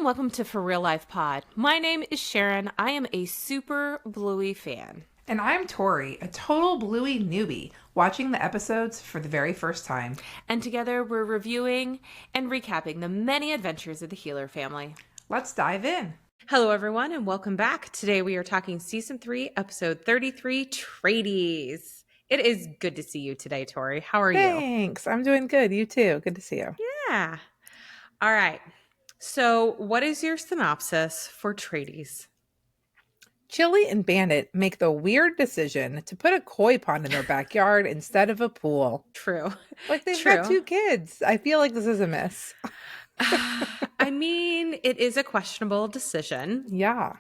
and welcome to For Real Life Pod. My name is Sharon. I am a super Bluey fan. And I'm Tori, a total Bluey newbie, watching the episodes for the very first time. And together we're reviewing and recapping the many adventures of the Healer family. Let's dive in. Hello everyone and welcome back. Today we are talking Season 3, Episode 33, Tradies. It is good to see you today, Tori. How are you? Thanks. I'm doing good. You too. Good to see you. Yeah. All right. So what is your synopsis for Tradies? Chilli and Bandit make the weird decision to put a koi pond in their backyard instead of a pool. True. Like they've got two kids. I feel like this is a miss. I mean, it is a questionable decision. Yeah.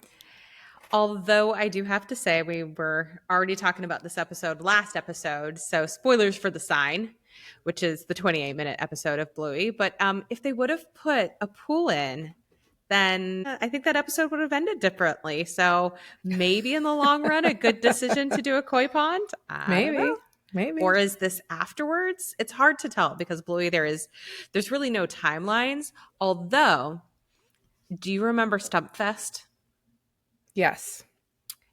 Although I do have to say, we were already talking about this episode last episode. So spoilers for The Sign, which is the 28-minute episode of Bluey. But if they would have put a pool in, then I think that episode would have ended differently. So maybe in the long run, a good decision to do a koi pond. I don't know. Maybe. Or is this afterwards? It's hard to tell because Bluey, there's really no timelines. Although, do you remember Stump Fest? Yes.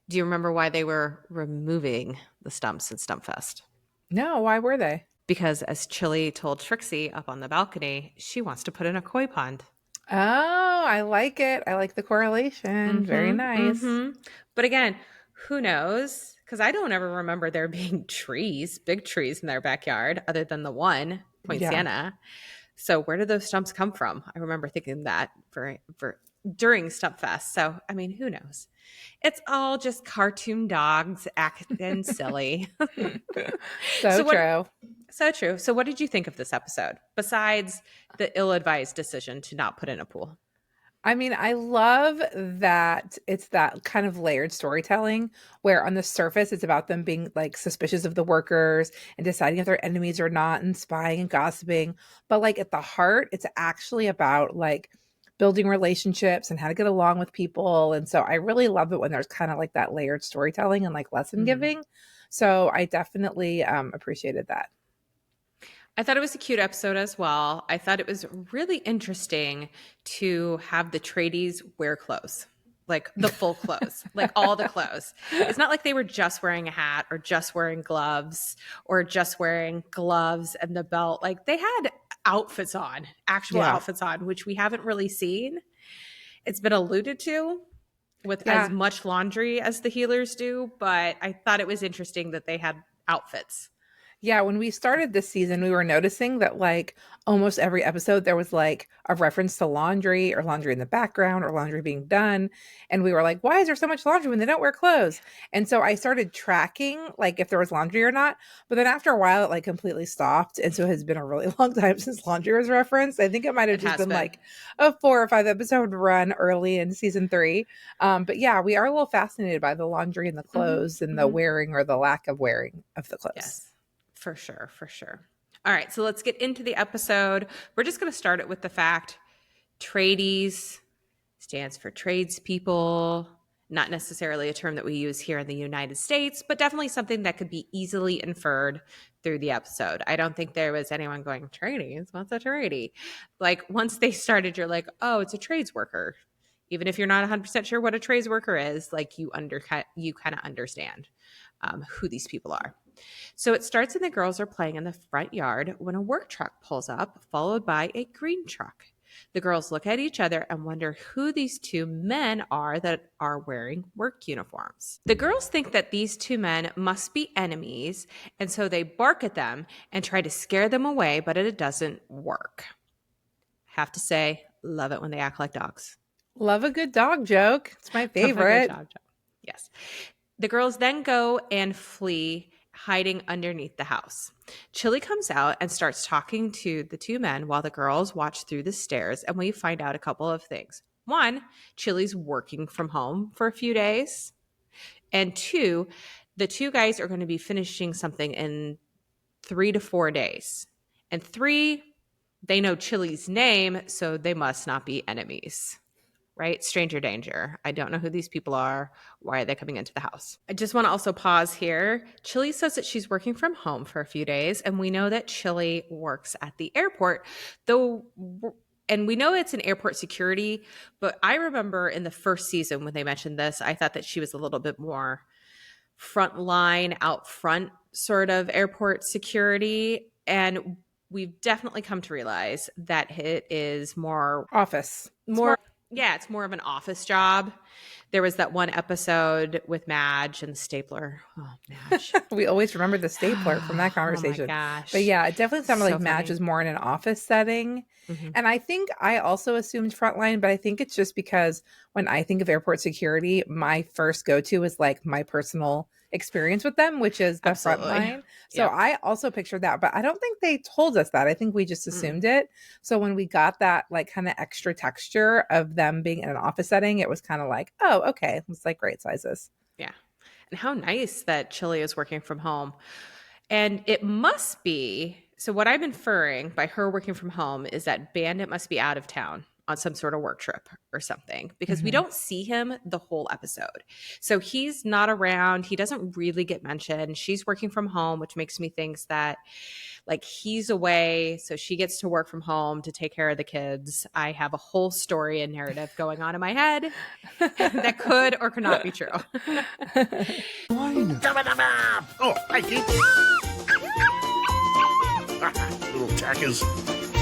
Do you remember why they were removing the stumps at Stump Fest? No, why were they? Because as Chilli told Trixie up on the balcony, she wants to put in a koi pond. Oh, I like it. I like the correlation. Very nice. But again, who knows? Because I don't ever remember there being big trees in their backyard, other than the one, Point Sienna. So where did those stumps come from? I remember thinking that for during Stump Fest. So, I mean, who knows? It's all just cartoon dogs acting silly. So true. So true. So what did you think of this episode, besides the ill-advised decision to not put in a pool? I mean, I love that it's that kind of layered storytelling where on the surface it's about them being like suspicious of the workers and deciding if they're enemies or not and spying and gossiping. But like at the heart, it's actually about like building relationships and how to get along with people. And so I really love it when there's kind of like that layered storytelling and like lesson giving. So I definitely appreciated that. I thought it was a cute episode as well. I thought it was really interesting to have the tradies wear clothes, like the full clothes, like all the clothes. It's not like they were just wearing a hat or just wearing gloves or just wearing gloves and the belt. Like they had outfits on, actual outfits on, which we haven't really seen. It's been alluded to with as much laundry as the healers do, but I thought it was interesting that they had outfits. Yeah, when we started this season, we were noticing that like almost every episode there was like a reference to laundry or laundry in the background or laundry being done. And we were like, why is there so much laundry when they don't wear clothes? And so I started tracking like if there was laundry or not. But then after a while, it like completely stopped. And so it has been a really long time since laundry was referenced. I think it might have just been like a 4 or 5 episode run early in season 3. But yeah, we are a little fascinated by the laundry and the clothes and the wearing or the lack of wearing of the clothes. Yes. For sure, for sure. All right, so let's get into the episode. We're just going to start it with the fact Tradies stands for tradespeople, not necessarily a term that we use here in the United States, but definitely something that could be easily inferred through the episode. I don't think there was anyone going, tradies, what's a tradie? Like once they started, you're like, oh, it's a trades worker. Even if you're not 100% sure what a trades worker is, like you kind of understand who these people are. So it starts and the girls are playing in the front yard when a work truck pulls up, followed by a green truck. The girls look at each other and wonder who these two men are that are wearing work uniforms. The girls think that these two men must be enemies, and so they bark at them and try to scare them away, but it doesn't work. Have to say, love it when they act like dogs. Love a good dog joke. It's my favorite. Yes. The girls then go and flee, hiding underneath the house. Chilli comes out and starts talking to the two men while the girls watch through the stairs, and we find out a couple of things. 1, Chilli's working from home for a few days. And 2, the two guys are going to be finishing something in 3 to 4 days. And 3, they know Chilli's name, so they must not be enemies. Right? Stranger danger. I don't know who these people are. Why are they coming into the house? I just want to also pause here. Chilli says that she's working from home for a few days, and we know that Chilli works at the airport, though And we know it's an airport security, but I remember in the first season when they mentioned this, I thought that she was a little bit more front line, out front sort of airport security. And we've definitely come to realize that it is Office. it's more of an office job. There was that one episode with Madge and the stapler. Oh, Madge. We always remember the stapler from that Oh my conversation. But gosh. yeah, it definitely sounded So like Madge funny. was more in an office setting. Mhm. And I think I also assumed frontline, but I think it's just because when I think of airport security, my first go to is like my personal experience with them, which is the front Absolutely. line. So Yep. I also pictured that, but I don't think they told us that. I think we just Mm. assumed it. So when we got that like kind of extra texture of them being in an office setting, it was kind of like, oh, okay. It's like great sizes. Yeah. And how nice that Chilli is working from home. And it must be so, what I'm inferring by her working from home is that Bandit must be out of town on some sort of work trip or something because we Mhm. don't see him the whole episode. So he's not around. He doesn't really get mentioned. She's working from home, which makes me think that like he's away. So she gets to work from home to take care of the kids. I have a whole story and narrative going on in my head that could or could not be true. Oh, hi, Keith. Little jackers.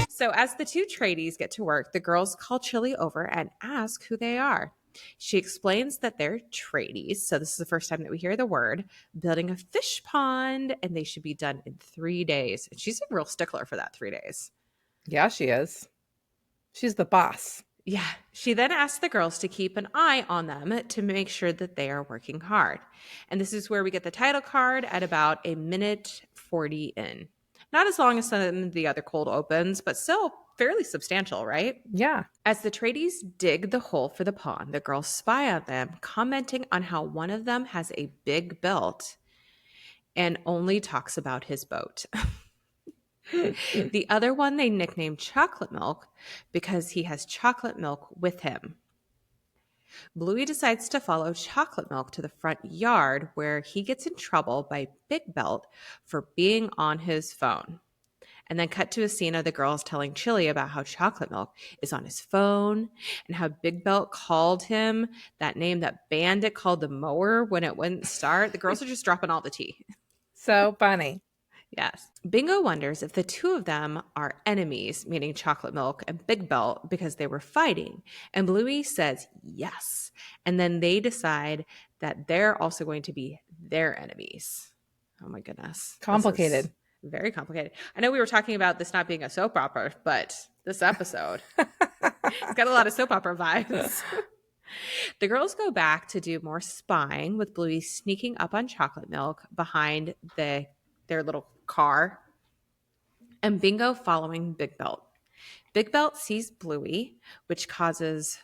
So, as the two tradies get to work, the girls call Chilli over and ask who they are. She explains that they're tradies. So, this is the first time that we hear the word building a fish pond, and they should be done in 3 days. And she's a real stickler for that 3 days. Yeah, she is. She's the boss. Yeah. She then asks the girls to keep an eye on them to make sure that they are working hard. And this is where we get the title card at about a minute 40 in. Not as long as some of the other cold opens, but still fairly substantial, right? Yeah. As the tradies dig the hole for the pond, the girls spy on them, commenting on how one of them has a big belt and only talks about his boat. The other one they nicknamed Chocolate Milk because he has chocolate milk with him. Bluey decides to follow Chocolate Milk to the front yard where he gets in trouble by Big Belt for being on his phone. And then cut to a scene of the girls telling Chilli about how Chocolate Milk is on his phone and how Big Belt called him that name that Bandit called the mower when it wouldn't start. The girls are just dropping all the tea. So funny. Yes. Bingo wonders if the two of them are enemies, meaning Chocolate Milk and Big Belt, because they were fighting. And Bluey says yes. And then they decide that they're also going to be their enemies. Oh my goodness. This is Complicated. very complicated. I know we were talking about this not being a soap opera, but this episode, it's got a lot of soap opera vibes. The girls go back to do more spying with Bluey sneaking up on Chocolate Milk behind their little car and Bingo following Big Belt. Big Belt sees Bluey, which causes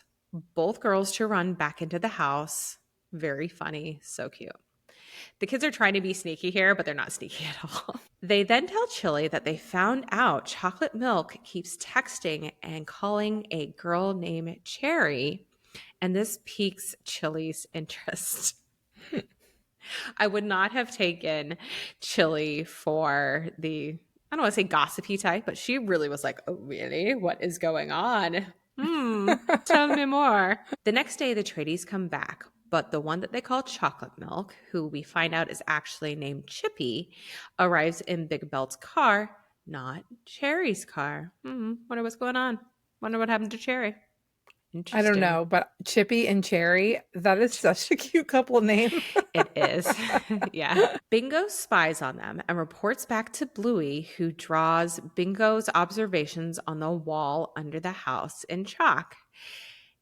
both girls to run back into the house. Very funny, so cute. The kids are trying to be sneaky here, but they're not sneaky at all. They then tell Chilli that they found out Chocolate Milk keeps texting and calling a girl named Cherry, and this piques Chilli's interest. I would not have taken Chilli for I don't want to say gossipy type, but she really was like, oh, really? What is going on? Tell me more. The next day, the tradies come back, but the one that they call Chocolate Milk, who we find out is actually named Chippy, arrives in Big Belt's car, not Cherry's car. Wonder what's going on. Wonder what happened to Cherry. I don't Interesting. know, but Chippy and Cherry, that is such a cute couple name. It is. Yeah. Bingo spies on them and reports back to Bluey, who draws Bingo's observations on the wall under the house in chalk.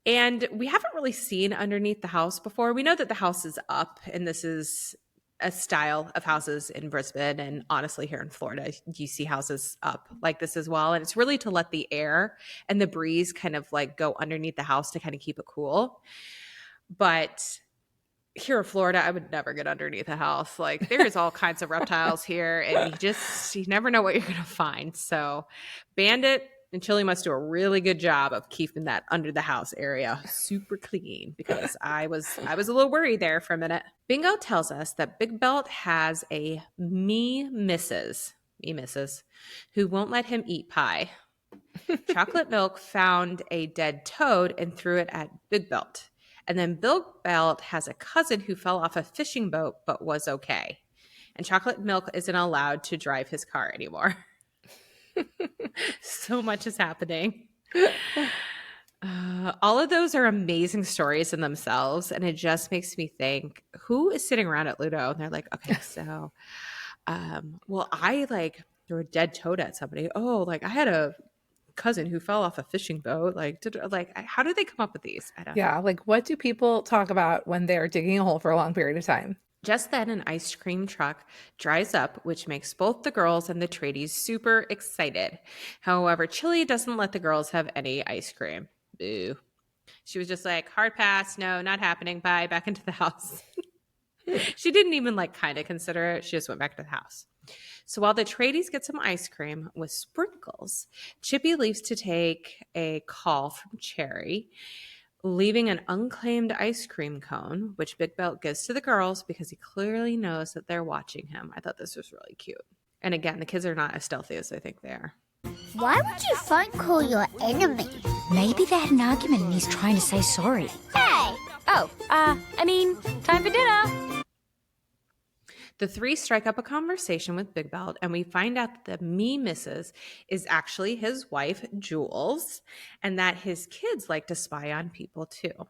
And we haven't really seen underneath the house before. We know that the house is up, and this is a style of houses in Brisbane. And honestly, here in Florida, you see houses up like this as well. And it's really to let the air and the breeze kind of like go underneath the house to kind of keep it cool. But here in Florida, I would never get underneath a house. Like there's all kinds of reptiles here, and you never know what you're gonna find. So Bandit and Chilli must do a really good job of keeping that under the house area super clean because I was a little worried there for a minute. Bingo tells us that Big Belt has a me missus who won't let him eat pie. Chocolate Milk found a dead toad and threw it at Big Belt. And then Big Belt has a cousin who fell off a fishing boat but was okay. And Chocolate Milk isn't allowed to drive his car anymore. So much is happening. All of those are amazing stories in themselves. And it just makes me think, who is sitting around at Ludo? And they're like, okay, so, well, I like threw a dead toad at somebody. Oh, like I had a cousin who fell off a fishing boat. How do they come up with these? I don't know. Yeah, like what do people talk about when they're digging a hole for a long period of time? Just then, an ice cream truck drives up, which makes both the girls and the tradies super excited. However, Chilli doesn't let the girls have any ice cream. Boo. She was just like, hard pass. No, not happening. Bye. Back into the house. She didn't even like kind of consider it. She just went back to the house. So while the tradies get some ice cream with sprinkles, Chippy leaves to take a call from Cherry, leaving an unclaimed ice cream cone, which Big Belt gives to the girls because he clearly knows that they're watching him. I thought this was really cute. And again, the kids are not as stealthy as I think they are. Why would you phone call your enemy? Maybe they had an argument and he's trying to say sorry. Hey! Time for dinner. The three strike up a conversation with Big Belt, and we find out that the me missus is actually his wife, Jules, and that his kids like to spy on people too.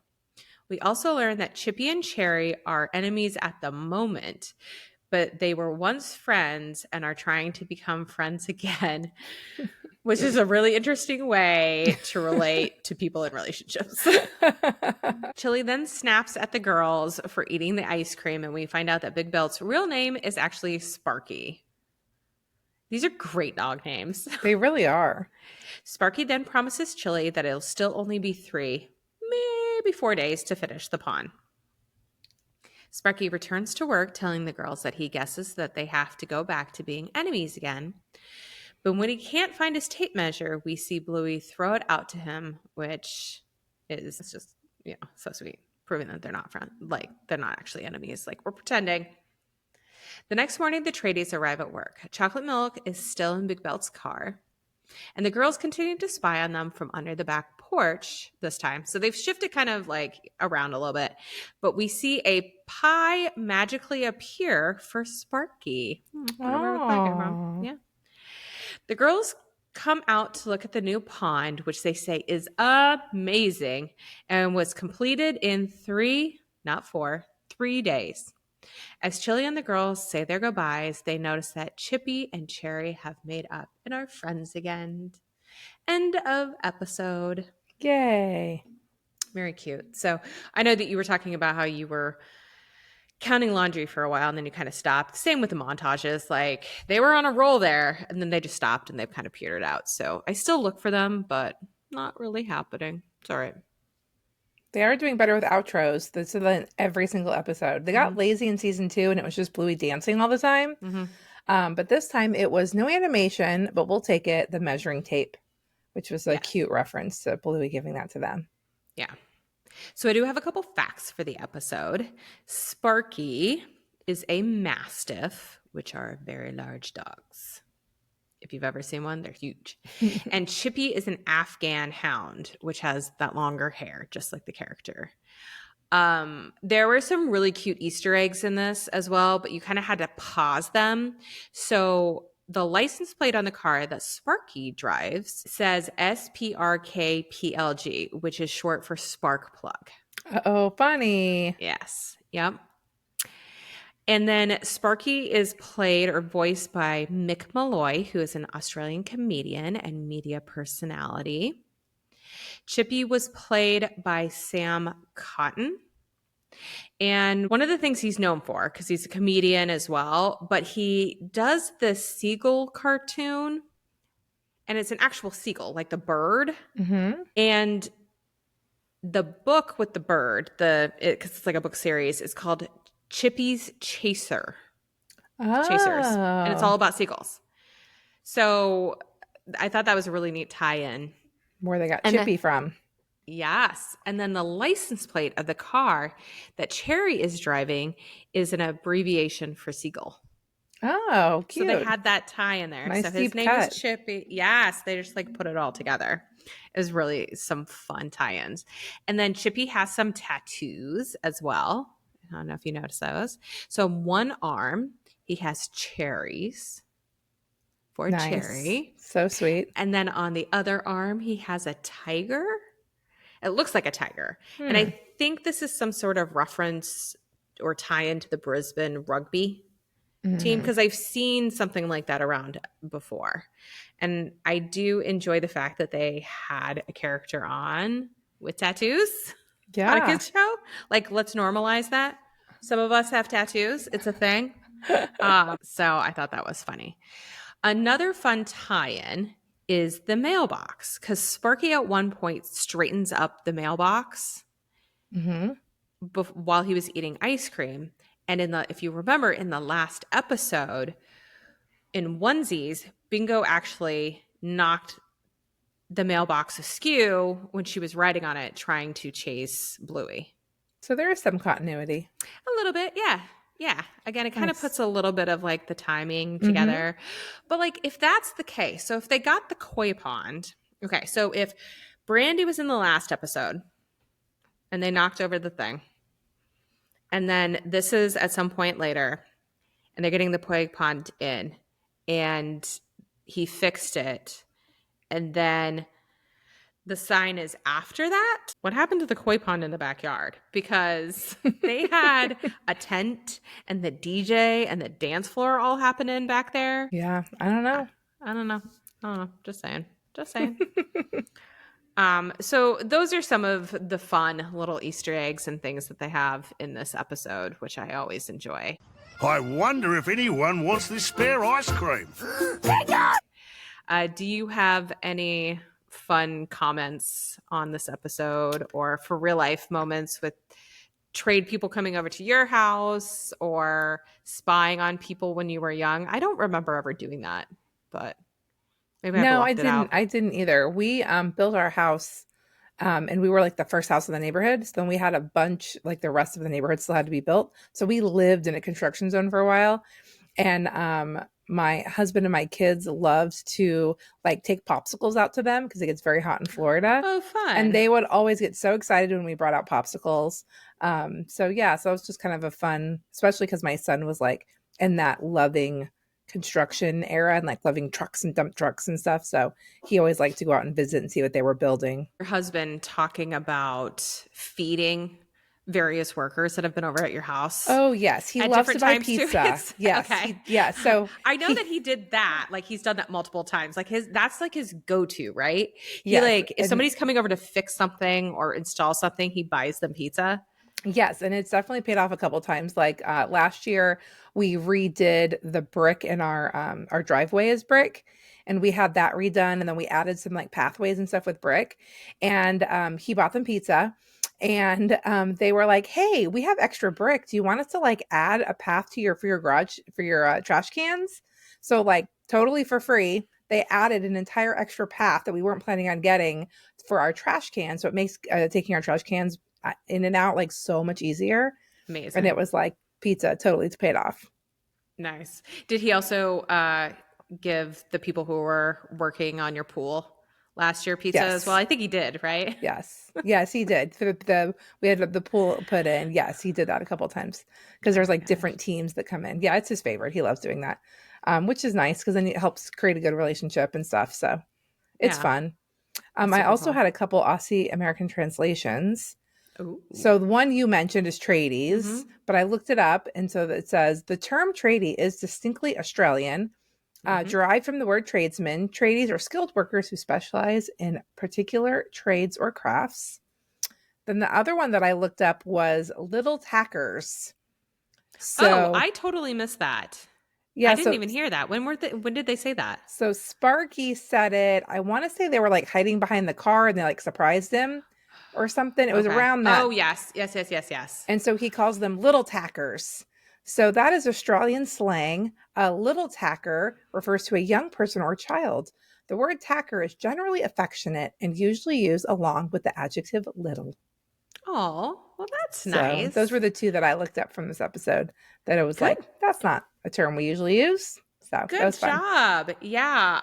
We also learn that Chippy and Cherry are enemies at the moment, but they were once friends and are trying to become friends again, which is a really interesting way to relate to people in relationships. Chilli then snaps at the girls for eating the ice cream, and we find out that Big Belt's real name is actually Sparky. These are great dog names. They really are. Sparky then promises Chilli that it'll still only be 3, maybe 4 days to finish the pond. Sparky returns to work, telling the girls that he guesses that they have to go back to being enemies again. But when he can't find his tape measure, we see Bluey throw it out to him, which is just, so sweet, proving that they're not friends, like they're not actually enemies, like we're pretending. The next morning, the tradies arrive at work. Chocolate Milk is still in Big Belt's car, and the girls continue to spy on them from under the back porch this time. So they've shifted kind of like around a little bit, but we see a pie magically appear for Sparky. Where the pie came from. Yeah. The girls come out to look at the new pond, which they say is amazing and was completed in 3, not 4, 3 days. As Chilli and the girls say their goodbyes, they notice that Chippy and Cherry have made up and are friends again. End of episode. Yay. Very cute. So I know that you were talking about how you were counting laundry for a while and then you kind of stopped. Same with the montages. Like they were on a roll there and then they just stopped and they've kind of petered out. So I still look for them, but not really happening. It's all right. They are doing better with outros. That's in every single episode. They got lazy in season 2 and it was just Bluey dancing all the time. But this time it was no animation, but we'll take it, the measuring tape, which was a cute reference to Bluey giving that to them. Yeah. So I do have a couple facts for the episode. Sparky is a mastiff, which are very large dogs. If you've ever seen one, they're huge. And Chippy is an Afghan hound, which has that longer hair, just like the character. There were some really cute Easter eggs in this as well, but you kind of had to pause them. So the license plate on the car that Sparky drives says SPRKPLG, which is short for spark plug. Oh, funny. Yes. Yep. And then Sparky is played or voiced by Mick Malloy, who is an Australian comedian and media personality. Chippy was played by Sam Cotton. And one of the things he's known for, because he's a comedian as well, but he does the seagull cartoon, and it's an actual seagull, like the bird. And the book with the bird, because it's like a book series, is called Chippy's Chasers, and it's all about seagulls. So I thought that was a really neat tie-in. Where they got Chippy from. Yes. And then the license plate of the car that Cherry is driving is an abbreviation for seagull. Oh, So cute. they had that tie in there. Nice So his deep name was cut. Chippy. Yes, they just like put it all together. It was really some fun tie-ins. And then Chippy has some tattoos as well. I don't know if you notice those. So one arm, he has cherries for Nice. Cherry. So sweet. And then on the other arm, he has a tiger. It looks like a tiger. And Hmm. I think this is some sort of reference or tie into the Brisbane rugby team, Mhm. because I've seen something like that around before. And I do enjoy the fact that they had a character on with tattoos on a Yeah. kids show. Like, let's normalize that. Some of us have tattoos. It's a thing. So I thought that was funny. Another fun tie-in is the mailbox, because Sparky at one point straightens up the mailbox hmm while he was eating ice cream. And if you remember, in the last episode, in onesies, Bingo actually knocked the mailbox askew when she was riding on it, trying to chase Bluey. So there is some continuity. A little bit, yeah. Yeah. Again, it kind of Nice. puts a little bit of like the timing Mhm. together. But like, if that's the case, so if they got the koi pond, okay, so if Brandy was in the last episode and they knocked over the thing, and then this is at some point later, and they're getting the koi pond in, and he fixed it, and then the sign is after that. What happened to the koi pond in the backyard? Because they had a tent and the DJ and the dance floor all happening back there. Yeah, I don't know. I don't know. I don't know. Just saying. Just saying. So those are some of the fun little Easter eggs and things that they have in this episode, which I always enjoy. I wonder if anyone wants this spare ice cream. Do you have any fun comments on this episode, or for real life moments with trade people coming over to your house or spying on people when you were young? I don't remember ever doing that, but maybe I've No, I blocked it didn't. out. I didn't either. We built our house, and we were like the first house in the neighborhood. So then we had a bunch, like the rest of the neighborhood still had to be built. So we lived in a construction zone for a while. And my husband and my kids loved to like take popsicles out to them because it gets very hot in Florida. Oh, fun. And they would always get so excited when we brought out popsicles. So yeah, so it was just kind of a fun, especially because my son was like in that loving construction era and like loving trucks and dump trucks and stuff. So he always liked to go out and visit and see what they were building. Your husband talking about feeding various workers that have been over at your house. Oh yes, he At loves to different buy times, too. pizza. It's- Yes, okay. yeah. So I know that he did that. Like, he's done that multiple times. Like, that's like his go-to, right? He yes, like, if and- somebody's coming over to fix something or install something, he buys them pizza. Yes, and it's definitely paid off a couple times. Like last year, we redid the brick in our driveway as brick, and we had that redone, and then we added some like pathways and stuff with brick. And he bought them pizza, and they were like, "Hey, we have extra brick. Do you want us to like add a path to your for your garage for your trash cans?" So like totally for free, they added an entire extra path that we weren't planning on getting for our trash cans. So it makes taking our trash cans in and out like so much easier. Amazing. And it was like pizza, totally paid off. Nice. Did he also give the people who were working on your pool last year pizza as well? I think he did, right? Yes, he did. We had the pool put in. Yes, he did that a couple of times because there's like different teams that come in. Yeah, it's his favorite. He loves doing that, which is nice because then it helps create a good relationship and stuff. So it's fun. I also had a couple Aussie American translations. Ooh. So the one you mentioned is tradies, but I looked it up, and so it says the term tradie is distinctly Australian, derived from the word tradesman. Tradies are skilled workers who specialize in particular trades or crafts. Then the other one that I looked up was little tackers. So I totally missed that. yeah, I didn't even hear that. When did they say that? So Sparky said it. I want to say they were like hiding behind the car and they like surprised him or something. It was around that. Oh, yes. And so he calls them little tackers. So that is Australian slang. A little tacker refers to a young person or child. The word tacker is generally affectionate and usually used along with the adjective little. Oh, well, that's So nice. those were the two that I looked up from this episode that it was Good. like, that's not a term we usually use. So that Good was fun. job. Yeah.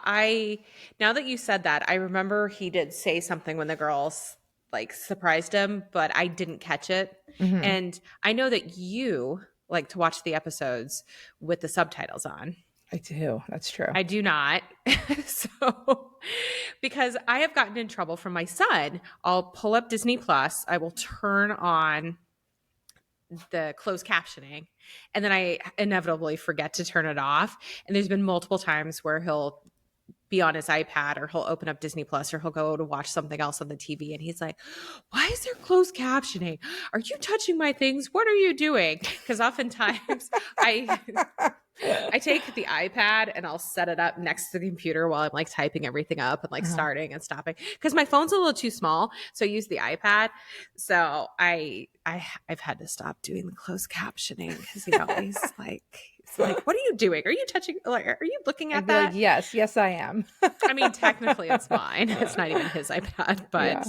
Now that you said that, I remember he did say something when the girls like surprised him, but I didn't catch it. Mhm. And I know that you like to watch the episodes with the subtitles on. I do. That's true. I do not. So, because I have gotten in trouble from my son, I'll pull up Disney Plus, I will turn on the closed captioning, and then I inevitably forget to turn it off. And there's been multiple times where he'll be on his iPad or he'll open up Disney Plus or he'll go to watch something else on the TV and he's like, "Why is there closed captioning? Are you touching my things? What are you doing?" Because oftentimes I take the iPad and I'll set it up next to the computer while I'm like typing everything up and like starting and stopping because my phone's a little too small, so I use the iPad. So I've had to stop doing the closed captioning because he's like, "What are you doing? Are you touching? Like, are you looking I'd at be that?" like, yes, I am. I mean, technically it's mine. It's not even his iPad, but Yeah.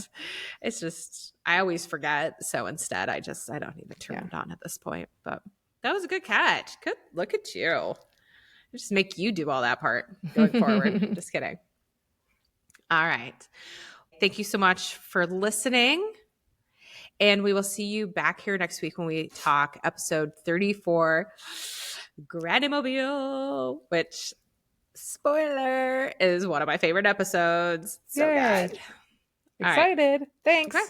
it's just I always forget. So instead, I don't even turn it on at this point. But that was a good catch. Good look at you. I just make you do all that part going forward. Just kidding. All right. Thank you so much for listening. And we will see you back here next week when we talk episode 34, Granimobile, which, spoiler, is one of my favorite episodes. So Yay. good. All right. Excited. Thanks. Okay.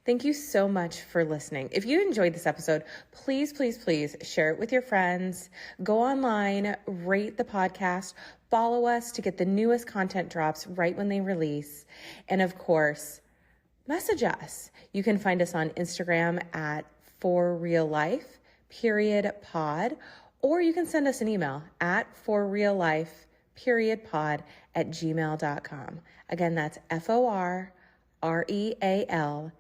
Thank you so much for listening. If you enjoyed this episode, please, please, please share it with your friends. Go online, rate the podcast, follow us to get the newest content drops right when they release. And of course, message us. You can find us on Instagram at forreallife.pod, or you can send us an email at forreallife.pod@gmail.com. Again, that's FORREALLIFE.pod.